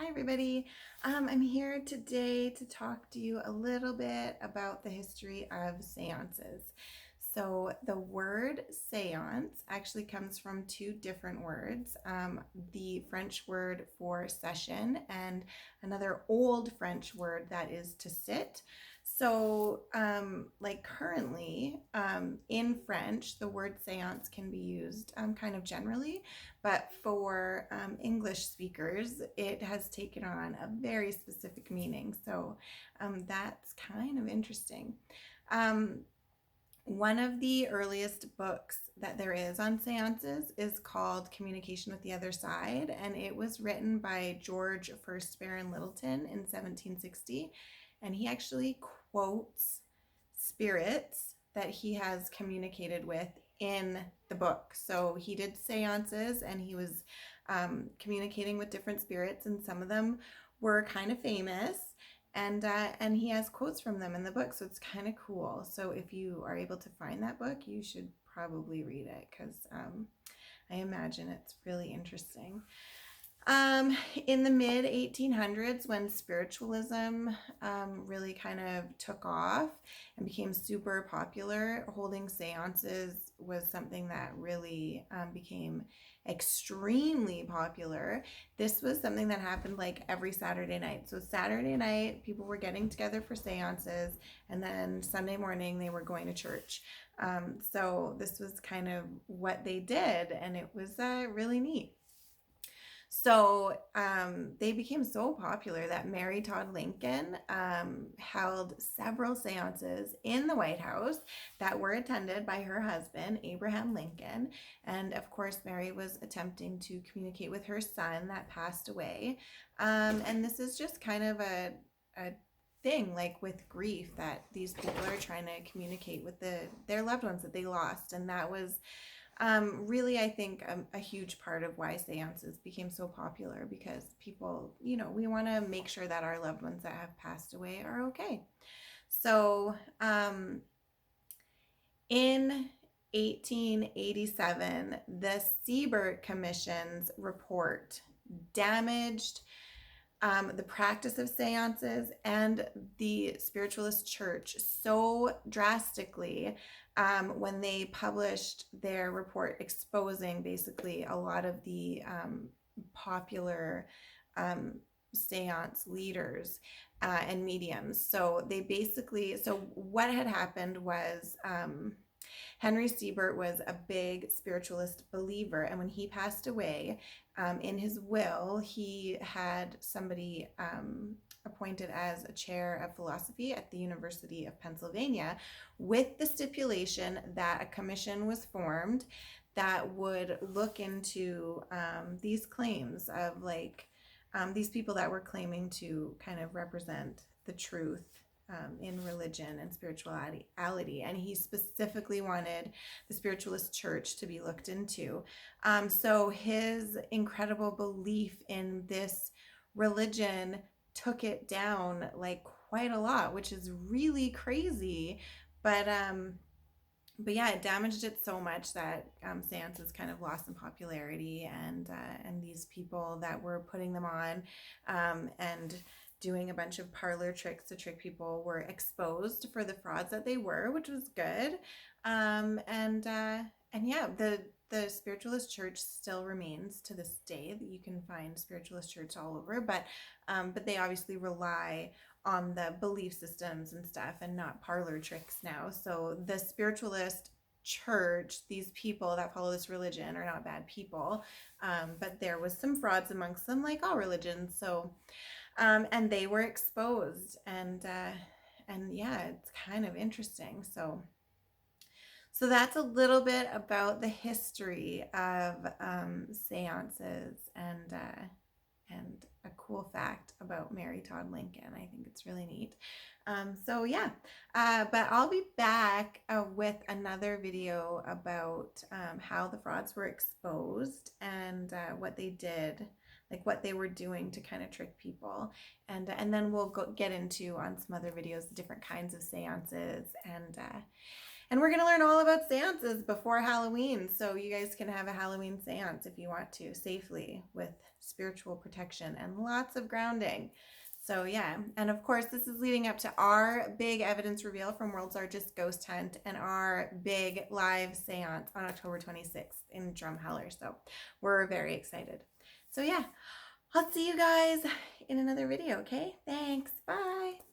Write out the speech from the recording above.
Hi everybody. I'm here today to talk to you a little bit about the history of seances. So the word seance actually comes from two different words. The French word for session and another old French word that is to sit. So like currently in French, the word seance can be used kind of generally, but for English speakers, it has taken on a very specific meaning. So that's kind of interesting. Um, One of the earliest books that there is on seances is called Communication with the Other Side, and it was written by George First Baron Littleton in 1760. And he actually quotes spirits that he has communicated with in the book. So he did seances and he was communicating with different spirits, and some of them were kind of famous. And he has quotes from them in the book, so it's kind of cool. So if you are able to find that book, you should probably read it because I imagine it's really interesting. In the mid 1800s, when spiritualism really kind of took off and became super popular, holding seances was something that really became extremely popular. This was something that happened like every Saturday night. So, Saturday night, people were getting together for seances, and then Sunday morning, they were going to church. So, this was kind of what they did, and it was really neat. So they became so popular that Mary Todd Lincoln held several seances in the White House that were attended by her husband, Abraham Lincoln. And of course, Mary was attempting to communicate with her son that passed away. And this is just kind of a thing like with grief, that these people are trying to communicate with their loved ones that they lost. And that was really, I think a huge part of why seances became so popular, because people, we want to make sure that our loved ones that have passed away are okay. So in 1887, the Siebert Commission's report damaged the practice of seances and the spiritualist church so drastically when they published their report exposing basically a lot of the popular seance leaders and mediums. So what had happened was Henry Siebert was a big spiritualist believer, and when he passed away, in his will, he had somebody appointed as a chair of philosophy at the University of Pennsylvania, with the stipulation that a commission was formed that would look into these claims of these people that were claiming to kind of represent the truth in religion and spirituality. And he specifically wanted the spiritualist church to be looked into. So his incredible belief in this religion took it down like quite a lot, which is really crazy. But yeah, it damaged it so much that seances kind of lost in popularity, and these people that were putting them on and doing a bunch of parlor tricks to trick people were exposed for the frauds that they were, which was good. And yeah, the spiritualist church still remains to this day. That you can find spiritualist church all over, but they obviously rely on the belief systems and stuff and not parlor tricks now. So the spiritualist church, these people that follow this religion, are not bad people, but there was some frauds amongst them, like all religions. So and they were exposed, and yeah, it's kind of interesting. So that's a little bit about the history of seances, and a cool fact about Mary Todd Lincoln. I think it's really neat. So yeah, but I'll be back with another video about how the frauds were exposed, and what they did, like what they were doing to kind of trick people. And then we'll get into on some other videos the different kinds of seances, And we're going to learn all about seances before Halloween. So you guys can have a Halloween seance if you want to, safely, with spiritual protection and lots of grounding. So yeah, and of course this is leading up to our big evidence reveal from World's Largest Ghost Hunt and our big live seance on October 26th in Drumheller. So we're very excited. So yeah, I'll see you guys in another video, okay? Thanks, bye.